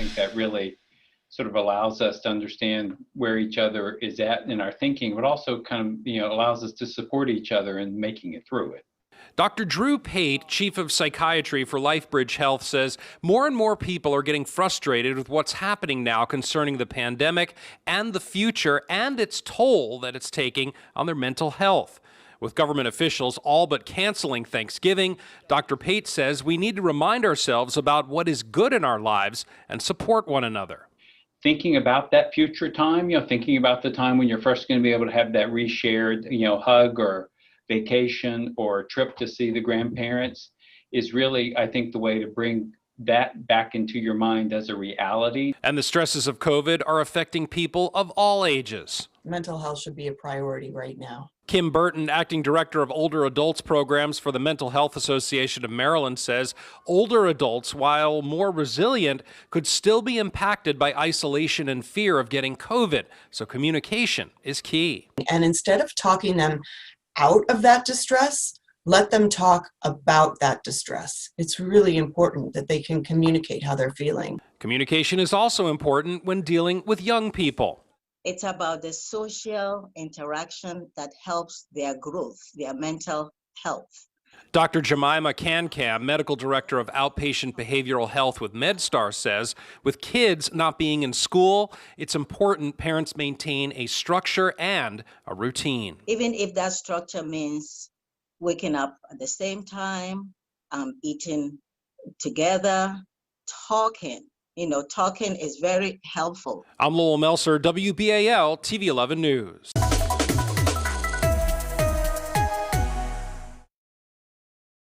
think that really sort of allows us to understand where each other is at in our thinking, but also kind of, allows us to support each other in making it through it. Dr. Drew Pate, chief of psychiatry for LifeBridge Health, says more and more people are getting frustrated with what's happening now concerning the pandemic and the future and its toll that it's taking on their mental health. With government officials all but canceling Thanksgiving, Dr. Pate says we need to remind ourselves about what is good in our lives and support one another. Thinking about that future time, thinking about the time when you're first going to be able to have that reshared, hug or vacation or trip to see the grandparents is really, I think, the way to bring that back into your mind as a reality. And the stresses of COVID are affecting people of all ages. Mental health should be a priority right now. Kim Burton, acting director of older adults programs for the Mental Health Association of Maryland, says older adults, while more resilient, could still be impacted by isolation and fear of getting COVID. So communication is key. And instead of talking them out of that distress, let them talk about that distress. It's really important that they can communicate how they're feeling. Communication is also important when dealing with young people. It's about the social interaction that helps their growth, their mental health. Dr. Jemima Cancam, medical director of outpatient behavioral health with MedStar, says with kids not being in school, it's important parents maintain a structure and a routine. Even if that structure means waking up at the same time, eating together, talking. Talking is very helpful. I'm Lowell Melser, WBAL TV 11 News.